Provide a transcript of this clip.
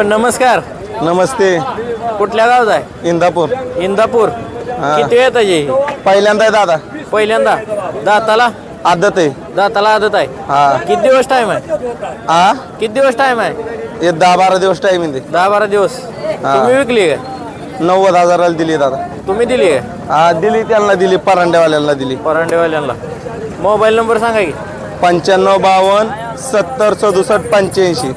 नमस्कार. नमस्ते. कुठल्या गावात आहे? इंदापूर. इंदापूर. किती वेळ त्याची? पहिल्यांदा आहे दादा. पहिल्यांदा. दाताला आदत आहे. दाताला आदत आहे. हा. किती दिवस टाइम आहे? हा किती दिवस टाइम आहे? हे 10-12 दिवस टाइम आहे. 10-12 दिवस. तुम्ही विकली का? 90,000ला दिली दादा. तुम्ही दिली का? हा दिली, त्यांना दिली, परांडेवाल्यांना दिली. परांडेवाल्यांना. मोबाईल नंबर सांगा की. 95 52 70 67 85.